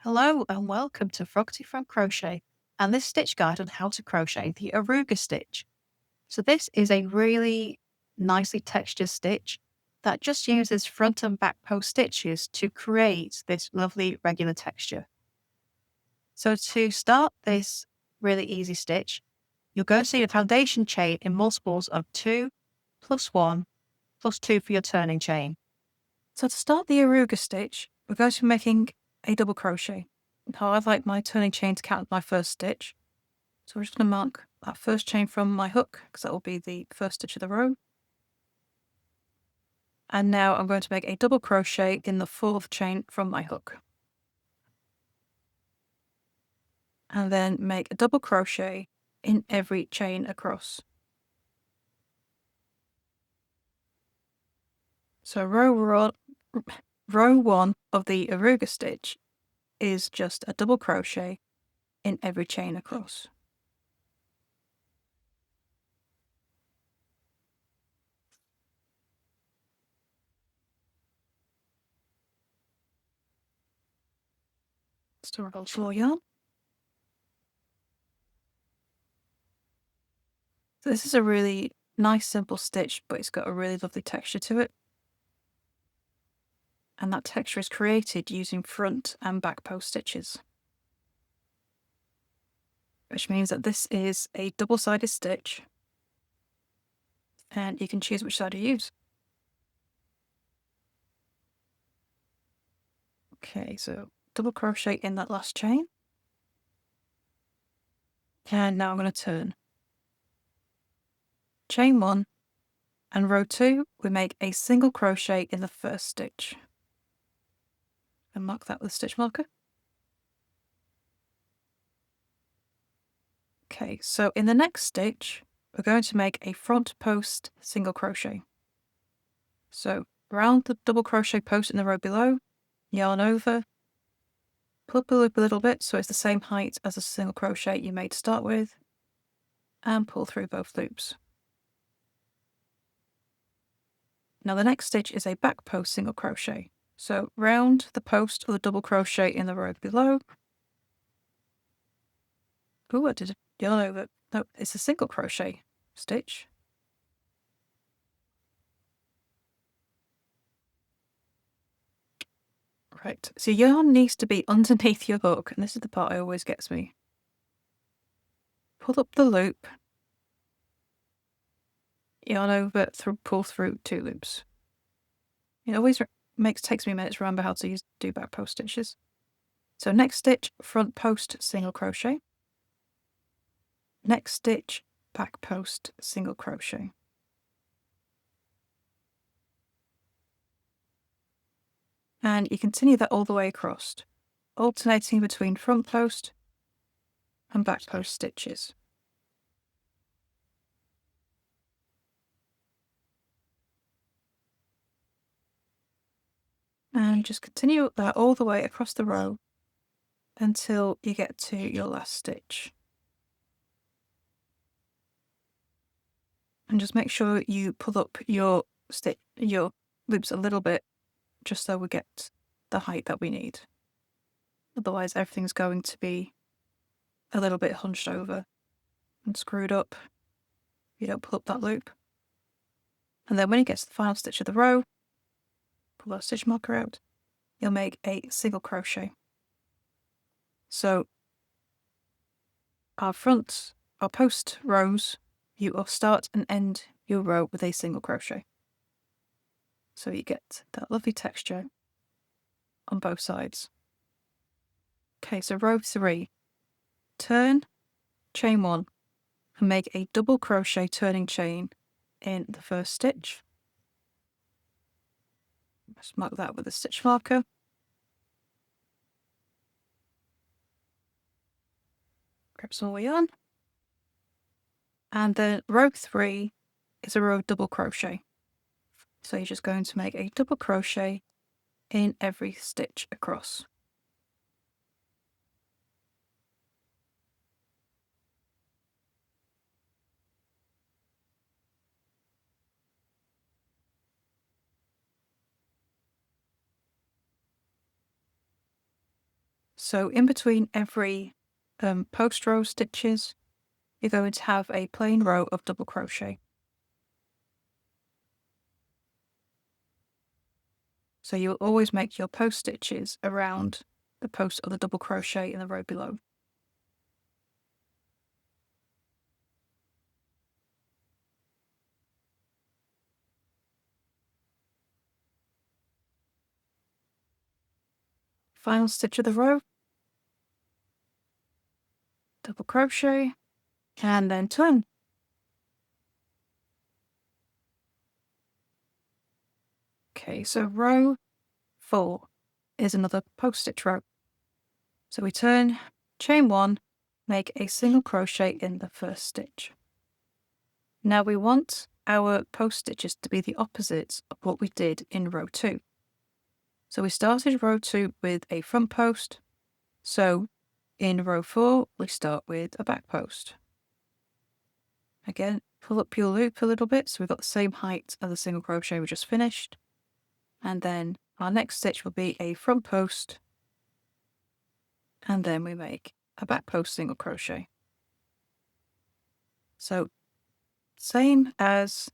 Hello and welcome to Froggity from Crochet and this stitch guide on how to crochet the Aruga stitch. So this is a really nicely textured stitch that just uses front and back post stitches to create this lovely regular texture. So to start this really easy stitch, you're going to need a foundation chain in multiples of 2 plus 1 plus 2 for your turning chain. So to start the Aruga stitch, we're going to be making a double crochet. Now I'd like my turning chain to count my first stitch. So we're just going to mark that first chain from my hook because that will be the first stitch of the row. And now I'm going to make a double crochet in the fourth chain from my hook. And then make a double crochet in every chain across. So row one of the Aruga stitch is just a double crochet in every chain across. Still roll 4 yarn. So this is a really nice simple stitch, but it's got a really lovely texture to it. And that texture is created using front and back post stitches. Which means that this is a double-sided stitch and you can choose which side to use. Okay, so double crochet in that last chain. And now I'm going to turn. Chain 1 and row 2, we make a single crochet in the first stitch. And mark that with a stitch marker. Okay, so in the next stitch, we're going to make a front post single crochet. So round the double crochet post in the row below, yarn over, pull up the loop a little bit so it's the same height as the single crochet you made to start with, and pull through both loops. Now the next stitch is a back post single crochet. So round the post of the double crochet in the row below. Oh, I did a yarn over. No, it's a single crochet stitch. Right, so yarn needs to be underneath your hook, and this is the part that always gets me. Pull up the loop, yarn over, pull through 2 loops. It always takes me a minute to remember how to do back post stitches. So next stitch, front post single crochet. Next stitch, back post single crochet. And you continue that all the way across, alternating between front post and back post stitches. And just continue that all the way across the row until you get to your last stitch. And just make sure you pull up your loops a little bit, just so we get the height that we need. Otherwise everything's going to be a little bit hunched over and screwed up if you don't pull up that loop. And then when you get to the final stitch of the row, pull that stitch marker out, you'll make a single crochet. So our post rows, you will start and end your row with a single crochet. So you get that lovely texture on both sides. Okay, so row 3, turn, chain 1, and make a double crochet turning chain in the first stitch. Just mark that with a stitch marker. Grab some more yarn. And then row 3 is a row of double crochet. So you're just going to make a double crochet in every stitch across. So in between every post row stitches, you're going to have a plain row of double crochet. So you'll always make your post stitches around the post of the double crochet in the row below. Final stitch of the row, double crochet, and then turn. Okay, so row 4 is another post stitch row. So we turn, chain 1, make a single crochet in the first stitch. Now we want our post stitches to be the opposite of what we did in row 2. So we started row 2 with a front post. So in row 4, we start with a back post. Again, pull up your loop a little bit so we've got the same height as the single crochet we just finished. And then our next stitch will be a front post, and then we make a back post single crochet. So same as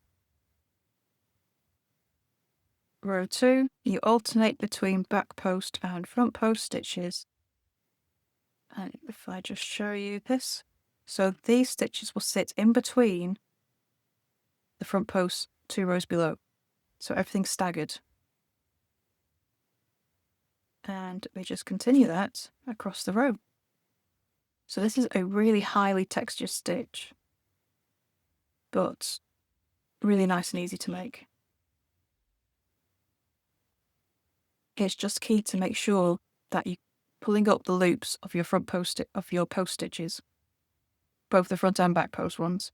row 2, you alternate between back post and front post stitches. And if I just show you this, so these stitches will sit in between the front post 2 rows below. So everything's staggered. And we just continue that across the row. So this is a really highly textured stitch, but really nice and easy to make. It's just key to make sure that you're pulling up the loops of your post stitches, both the front and back post ones,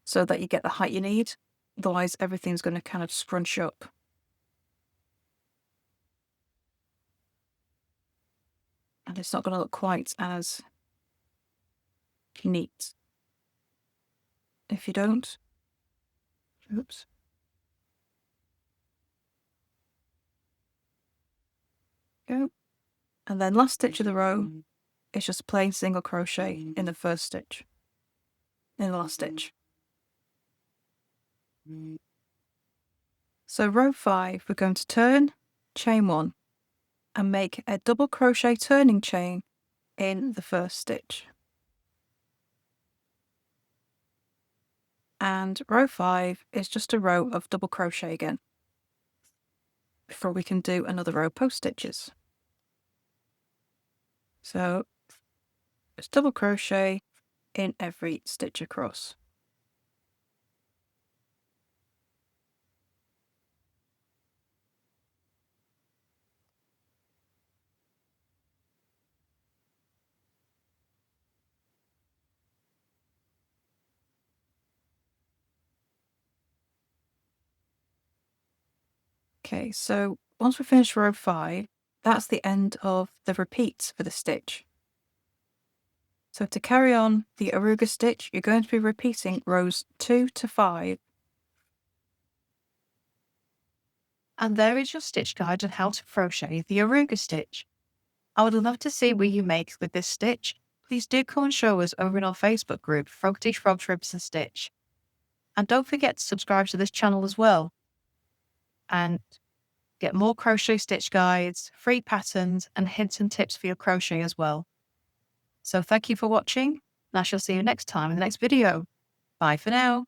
so that you get the height you need. Otherwise, everything's going to kind of scrunch up. And it's not going to look quite as neat if you don't. Oops. Go. And then last stitch of the row is just a plain single crochet in the first stitch, in the last stitch. So row 5, we're going to turn, chain 1, and make a double crochet turning chain in the first stitch. And row 5 is just a row of double crochet again, before we can do another row of post stitches. So it's double crochet in every stitch across. Okay, so once we finish row 5, that's the end of the repeats for the stitch. So to carry on the Aruga stitch, you're going to be repeating rows 2 to 5. And there is your stitch guide on how to crochet the Aruga stitch. I would love to see what you make with this stitch. Please do come and show us over in our Facebook group, Froggity Frog Trips and Stitch. And don't forget to subscribe to this channel as well. And get more crochet stitch guides, free patterns, and hints and tips for your crochet as well. So thank you for watching, and I shall see you next time in the next video. Bye for now.